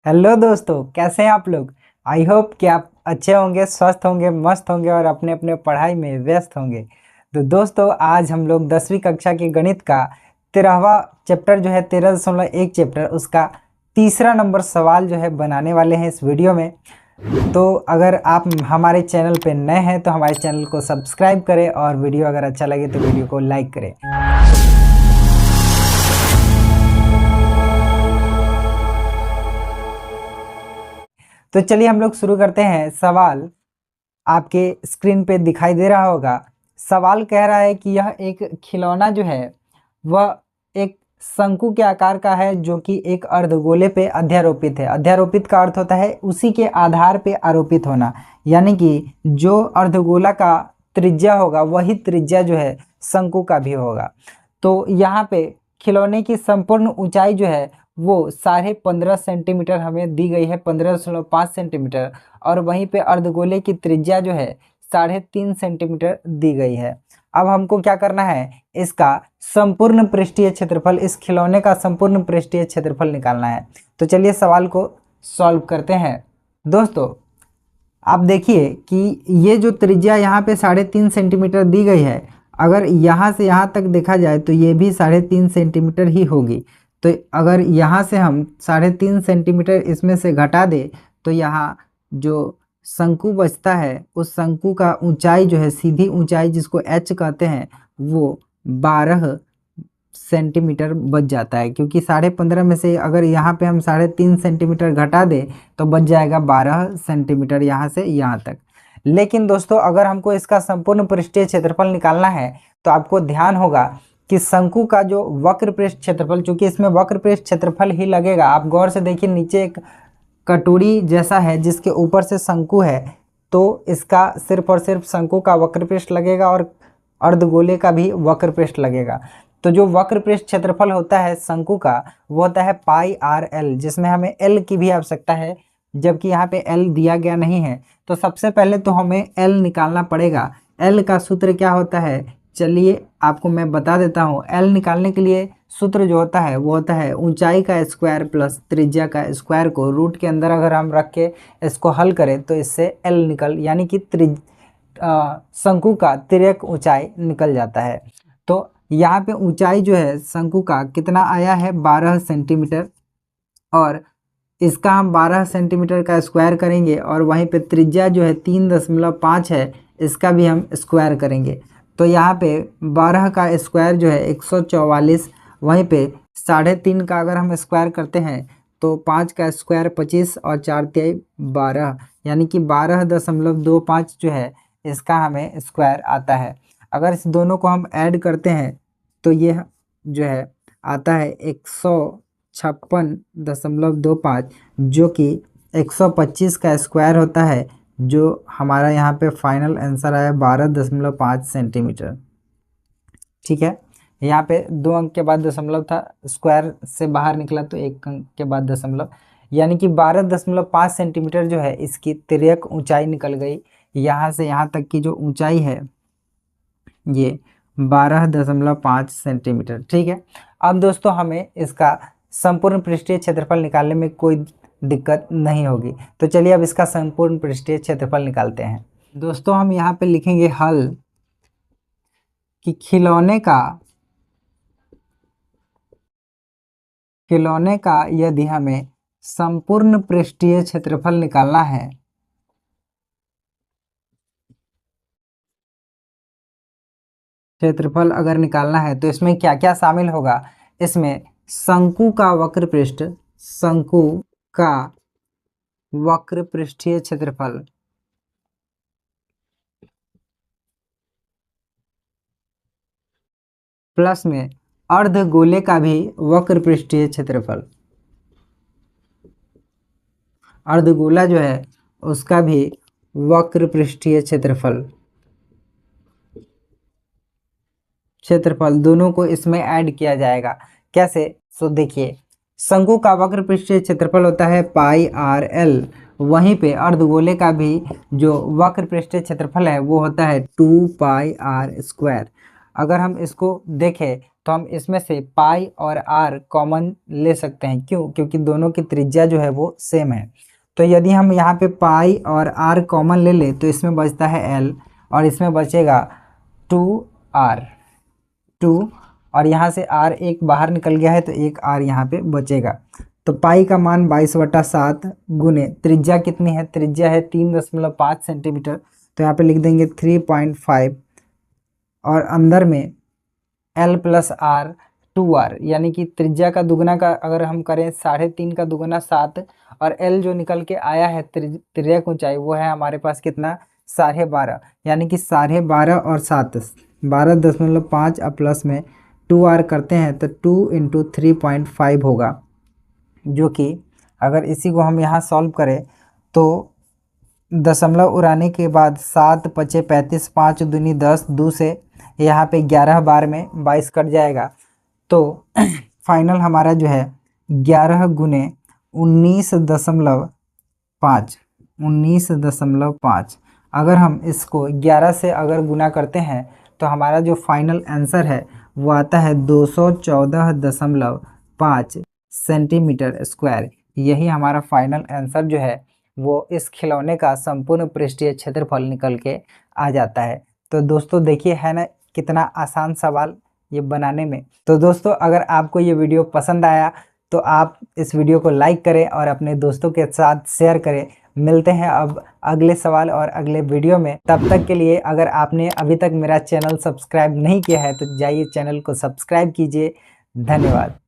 Hello दोस्तों, कैसे हैं आप लोग। आई होप कि आप अच्छे होंगे, स्वस्थ होंगे, मस्त होंगे और अपने अपने पढ़ाई में व्यस्त होंगे। तो दोस्तों, आज हम लोग 10वीं कक्षा के गणित का 13वां चैप्टर जो है 13.1 चैप्टर उसका तीसरा नंबर सवाल जो है बनाने वाले हैं इस वीडियो में। तो अगर आप हमारे चैनल पे नए हैं तो हमारे चैनल को सब्सक्राइब करें और वीडियो अगर अच्छा लगे तो वीडियो को लाइक करें। तो चलिए हम लोग शुरू करते हैं। सवाल आपके स्क्रीन पे दिखाई दे रहा होगा। सवाल कह रहा है कि यह एक खिलौना जो है वह एक शंकु के आकार का है जो कि एक अर्धगोले पे अध्यारोपित है। अध्यारोपित का अर्थ होता है उसी के आधार पे आरोपित होना, यानी कि जो अर्धगोला का त्रिज्या होगा वही त्रिज्या जो है शंकु का भी होगा। तो यहाँ पे खिलौने की संपूर्ण ऊंचाई जो है वो 15.5 सेंटीमीटर हमें दी गई है, 15.5 सेंटीमीटर। और वहीं पे अर्धगोले की त्रिज्या जो है 3.5 सेंटीमीटर दी गई है। अब हमको क्या करना है, इसका संपूर्ण पृष्ठीय क्षेत्रफल, इस खिलौने का संपूर्ण पृष्ठीय क्षेत्रफल निकालना है। तो चलिए सवाल को सॉल्व करते हैं। दोस्तों, आप देखिए कि ये जो त्रिज्या यहाँ पे 3.5 सेंटीमीटर दी गई है, अगर यहाँ से यहाँ तक देखा जाए तो ये भी 3.5 सेंटीमीटर ही होगी। तो अगर यहाँ से हम 3.5 सेंटीमीटर इसमें से घटा दे तो यहाँ जो शंकु बचता है उस शंकु का ऊंचाई जो है, सीधी ऊंचाई जिसको एच कहते हैं, वो 12 सेंटीमीटर बच जाता है। क्योंकि 15.5 में से अगर यहाँ पे हम 3.5 सेंटीमीटर घटा दें तो बच जाएगा 12 सेंटीमीटर यहाँ से यहाँ तक। लेकिन दोस्तों, अगर हमको इसका संपूर्ण पृष्ठीय क्षेत्रफल निकालना है तो आपको ध्यान होगा कि शंकु का जो वक्र पृष्ठ क्षेत्रफल, चूंकि इसमें वक्र पृष्ठ क्षेत्रफल ही लगेगा। आप गौर से देखिए, नीचे एक कटोरी जैसा है जिसके ऊपर से शंकु है, तो इसका सिर्फ और सिर्फ शंकु का वक्र पृष्ठ लगेगा और अर्धगोले का भी वक्र पृष्ठ लगेगा। तो जो वक्र पृष्ठ क्षेत्रफल होता है शंकु का वो होता है पाई आर एल, जिसमें हमें एल की भी आवश्यकता है, जबकि यहाँ पे एल दिया गया नहीं है। तो सबसे पहले तो हमें एल निकालना पड़ेगा। एल का सूत्र क्या होता है, चलिए आपको मैं बता देता हूँ। एल निकालने के लिए सूत्र जो होता है वो होता है ऊंचाई का स्क्वायर प्लस त्रिज्या का स्क्वायर को रूट के अंदर अगर हम रख के इसको हल करें तो इससे एल निकल, यानी कि शंकु का तिर्यक ऊंचाई निकल जाता है। तो यहाँ पे ऊंचाई जो है शंकु का कितना आया है, 12 सेंटीमीटर। और इसका हम 12 सेंटीमीटर का स्क्वायर करेंगे और वहीं पे त्रिज्या जो है 3.5 है, इसका भी हम स्क्वायर करेंगे। तो यहाँ पे 12 का स्क्वायर जो है 144, वहीं पे 3.5 का अगर हम स्क्वायर करते हैं तो 5 का स्क्वायर 25 और 4 तिहाई 12, यानी कि 12.25 जो है इसका हमें स्क्वायर आता है। अगर इस दोनों को हम ऐड करते हैं तो ये जो है आता है 156.25, जो कि 125 का स्क्वायर होता है, जो हमारा यहाँ पे फाइनल आंसर आया 12.5 सेंटीमीटर। ठीक है, यहाँ पे 2 अंक के बाद दशमलव था, स्क्वायर से बाहर निकला तो 1 अंक के बाद दशमलव, यानी कि 12.5 सेंटीमीटर जो है इसकी तिर्यक ऊंचाई निकल गई। यहाँ से यहाँ तक की जो ऊंचाई है ये 12.5 सेंटीमीटर। ठीक है, अब दोस्तों हमें इसका संपूर्ण पृष्ठीय क्षेत्रफल निकालने में कोई दिक्कत नहीं होगी। तो चलिए अब इसका संपूर्ण पृष्ठीय क्षेत्रफल निकालते हैं। दोस्तों, हम यहाँ पे लिखेंगे हल कि खिलौने का यदि हमें संपूर्ण पृष्ठीय क्षेत्रफल निकालना है अगर निकालना है तो इसमें क्या क्या शामिल होगा। इसमें शंकु का वक्र पृष्ठ, शंकु का वक्र पृष्ठीय क्षेत्रफल प्लस में अर्धगोले का भी वक्र पृष्ठीय क्षेत्रफल, अर्धगोला जो है उसका भी वक्र पृष्ठीय क्षेत्रफल दोनों को इसमें ऐड किया जाएगा। कैसे, सो देखिए, शंकु का वक्र पृष्ठीय क्षेत्रफल होता है पाई आर एल, वहीं पे अर्धगोले का भी जो वक्र पृष्ठीय क्षेत्रफल है वो होता है 2 पाई आर स्क्वायर। अगर हम इसको देखें तो हम इसमें से पाई और आर कॉमन ले सकते हैं। क्यों? क्योंकि दोनों की त्रिज्या जो है वो सेम है। तो यदि हम यहाँ पे पाई और आर कॉमन ले ले तो इसमें बचता है एल और इसमें बचेगा 2r 2 और यहाँ से r एक बाहर निकल गया है तो एक r यहाँ पे बचेगा। तो पाई का मान 22/7 गुने त्रिज्या कितनी है? त्रिज्या है 3.5 सेंटीमीटर, तो यहाँ पे लिख देंगे 3.5 और अंदर में l प्लस आर 2r, यानी कि त्रिज्या का दुगना का अगर हम करें 3.5 का दुगना 7 और l जो निकल के आया है तिर्यक ऊंचाई वो है हमारे पास कितना? 12.5, यानी कि 12.5 और 7 12.5 और प्लस में 2r करते हैं तो 2 × 3.5 होगा, जो कि अगर इसी को हम यहाँ सॉल्व करें तो दशमलव उड़ाने के बाद 7 × 5 = 35, 5 दूनी 10, 2 से यहाँ पे 11 बार में 22 कट जाएगा। तो फाइनल हमारा जो है 11 गुने 19.5 19.5। अगर हम इसको 11 से अगर गुना करते हैं तो हमारा जो फाइनल आंसर है वो आता है 214.5 सेंटीमीटर स्क्वायर। यही हमारा फाइनल आंसर जो है वो इस खिलौने का संपूर्ण पृष्ठीय क्षेत्रफल निकल के आ जाता है। तो दोस्तों देखिए, है ना कितना आसान सवाल ये बनाने में। तो दोस्तों अगर आपको ये वीडियो पसंद आया तो आप इस वीडियो को लाइक करें और अपने दोस्तों के साथ शेयर करें। मिलते हैं अब अगले सवाल और अगले वीडियो में। तब तक के लिए अगर आपने अभी तक मेरा चैनल सब्सक्राइब नहीं किया है तो जाइए चैनल को सब्सक्राइब कीजिए। धन्यवाद।